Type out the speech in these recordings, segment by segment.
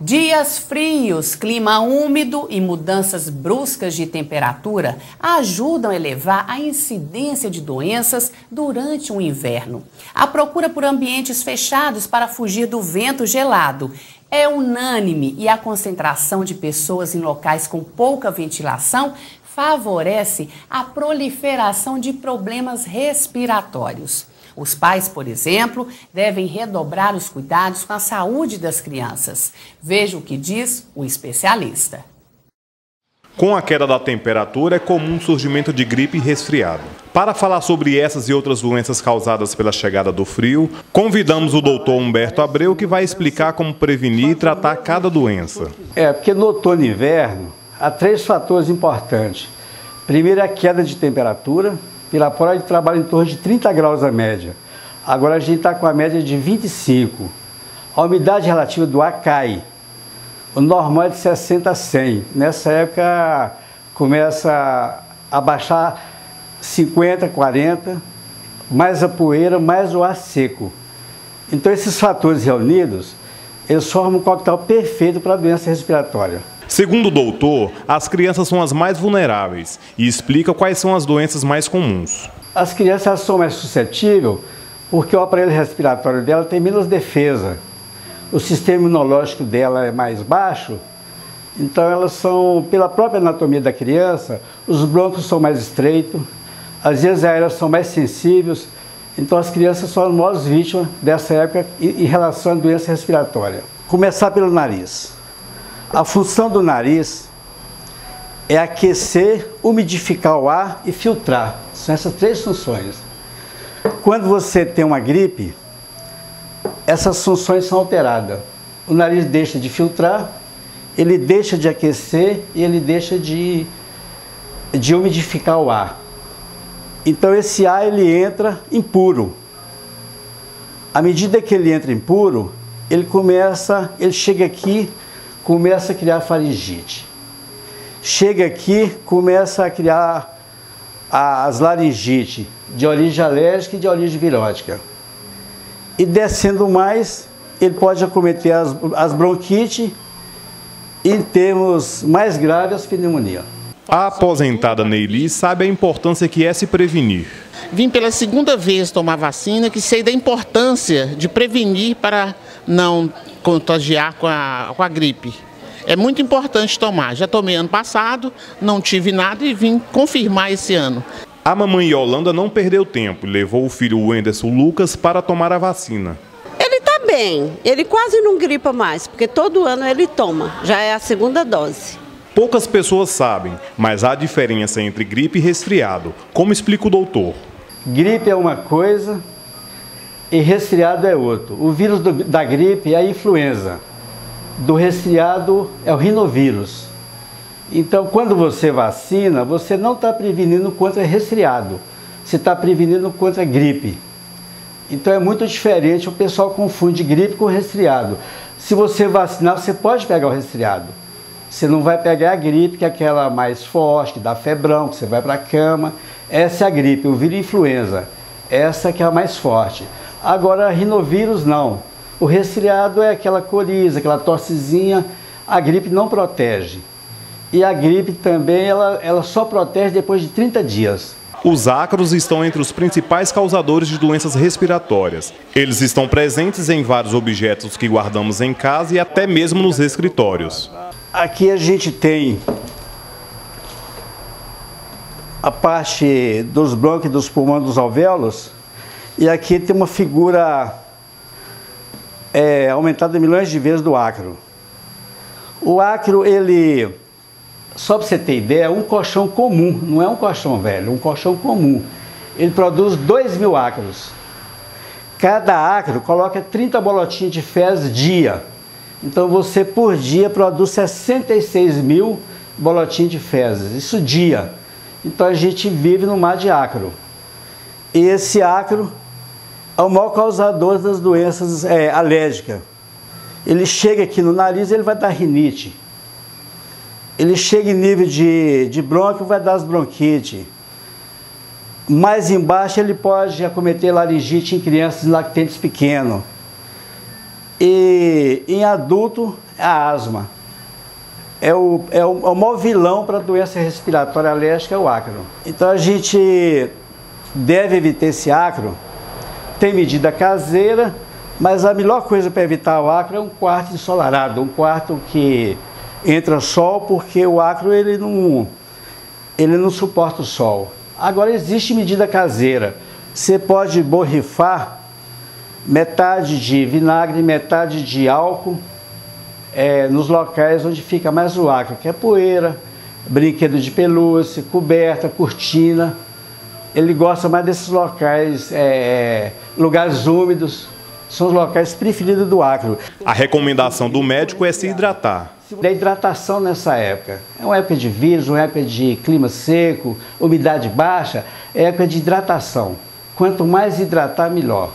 Dias frios, clima úmido e mudanças bruscas de temperatura ajudam a elevar a incidência de doenças durante o inverno. A procura por ambientes fechados para fugir do vento gelado é unânime e a concentração de pessoas em locais com pouca ventilação favorece a proliferação de problemas respiratórios. Os pais, por exemplo, devem redobrar os cuidados com a saúde das crianças. Veja o que diz o especialista. Com a queda da temperatura, é comum o surgimento de gripe e resfriado. Para falar sobre essas e outras doenças causadas pela chegada do frio, convidamos o doutor Humberto Abreu, que vai explicar como prevenir e tratar cada doença. Porque no outono e inverno há 3 fatores importantes. Primeiro, a queda de temperatura. Pirapora trabalha em torno de 30 graus a média. Agora a gente está com a média de 25. A umidade relativa do ar cai. O normal é de 60 a 100. Nessa época começa a baixar 50, 40. Mais a poeira, mais o ar seco. Então esses fatores reunidos, eles formam um coquetel perfeito para a doença respiratória. Segundo o doutor, as crianças são as mais vulneráveis e explica quais são as doenças mais comuns. As crianças são mais suscetíveis porque o aparelho respiratório dela tem menos defesa. O sistema imunológico dela é mais baixo, então elas são, pela própria anatomia da criança, os brônquios são mais estreitos, as vias aéreas são mais sensíveis, então as crianças são as maiores vítimas dessa época em relação à doença respiratória. Começar pelo nariz. A função do nariz é aquecer, umidificar o ar e filtrar. São essas 3 funções. Quando você tem uma gripe, essas funções são alteradas. O nariz deixa de filtrar, ele deixa de aquecer e ele deixa de umidificar o ar. Então esse ar ele entra impuro. À medida que ele entra impuro, ele chega aqui, começa a criar faringite. Chega aqui, começa a criar as laringites de origem alérgica e de origem virótica. E descendo mais, ele pode acometer as bronquites e, em termos mais graves, as pneumonia. A aposentada Neili sabe a importância que é se prevenir. Vim pela 2ª vez tomar vacina, que sei da importância de prevenir para não contagiar com a gripe. É muito importante tomar. Já tomei ano passado, não tive nada e vim confirmar esse ano. A mamãe Yolanda não perdeu tempo e levou o filho Wenderson Lucas para tomar a vacina. Ele está bem, ele quase não gripa mais, porque todo ano ele toma, já é a 2ª dose. Poucas pessoas sabem, mas há diferença entre gripe e resfriado, como explica o doutor. Gripe é uma coisa e resfriado é outro. O vírus da gripe é a influenza, do resfriado é o rinovírus. Então, quando você vacina, você não está prevenindo contra resfriado, você está prevenindo contra gripe. Então é muito diferente, o pessoal confunde gripe com resfriado. Se você vacinar, você pode pegar o resfriado. Você não vai pegar a gripe, que é aquela mais forte, que dá febrão, que você vai para a cama. Essa é a gripe, o vírus influenza. Essa que é a mais forte. Agora, rinovírus não. O resfriado é aquela coriza, aquela tossezinha. A gripe não protege. E a gripe também, ela só protege depois de 30 dias. Os ácaros estão entre os principais causadores de doenças respiratórias. Eles estão presentes em vários objetos que guardamos em casa e até mesmo nos escritórios. Aqui a gente tem a parte dos brônquios, dos pulmões, dos alvéolos. E aqui tem uma figura aumentada milhões de vezes do ácaro. O ácaro, ele, só para você ter ideia, é um colchão comum, não é um colchão velho, é um colchão comum. Ele produz 2.000 ácaros. Cada ácaro coloca 30 bolotinhas de fezes dia. Então você por dia produz 66.000 bolotinhas de fezes, isso dia. Então a gente vive no mar de ácaro. E esse ácaro é o maior causador das doenças alérgicas. Ele chega aqui no nariz, ele vai dar rinite. Ele chega em nível de brônquio, vai dar as bronquites. Mais embaixo ele pode acometer laringite em crianças lactentes pequenos. E em adulto a asma. É o maior vilão para a doença respiratória alérgica, é o ácaro. Então a gente deve evitar esse ácaro. Tem medida caseira, mas a melhor coisa para evitar o ácaro é um quarto ensolarado, um quarto que entra sol, porque o ácaro ele não suporta o sol. Agora existe medida caseira. Você pode borrifar metade de vinagre, metade de álcool nos locais onde fica mais o ácaro, que é poeira, brinquedo de pelúcia, coberta, cortina. Ele gosta mais desses locais, lugares úmidos, são os locais preferidos do ácaro. A recomendação do médico é se hidratar. Da hidratação nessa época. É uma época de vírus, uma época de clima seco, umidade baixa, é época de hidratação. Quanto mais hidratar, melhor.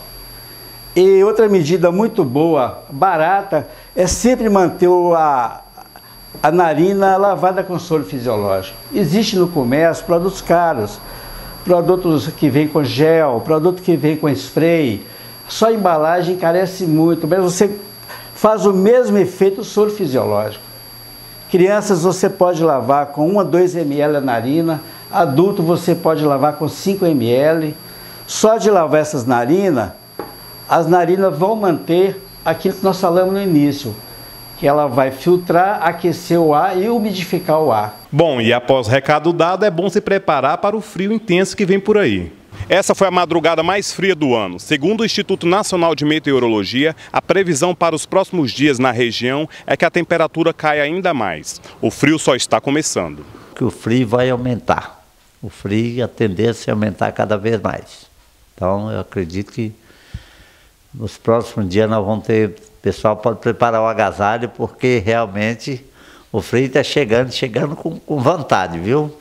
E outra medida muito boa, barata, é sempre manter a narina lavada com soro fisiológico. Existe no comércio produtos caros, produtos que vêm com gel, produto que vem com spray. Só a embalagem encarece muito, mas você faz o mesmo efeito do soro fisiológico. Crianças você pode lavar com 1 a 2 ml a narina, adulto você pode lavar com 5 ml. Só de lavar essas narinas, as narinas vão manter aquilo que nós falamos no início, que ela vai filtrar, aquecer o ar e umidificar o ar. Bom, e após recado dado, é bom se preparar para o frio intenso que vem por aí. Essa foi a madrugada mais fria do ano. Segundo o Instituto Nacional de Meteorologia, a previsão para os próximos dias na região é que a temperatura caia ainda mais. O frio só está começando. Que o frio vai aumentar. O frio, a tendência é aumentar cada vez mais. Então, eu acredito que nos próximos dias nós vamos ter... O pessoal pode preparar o agasalho, porque realmente o frio está chegando com vontade, viu?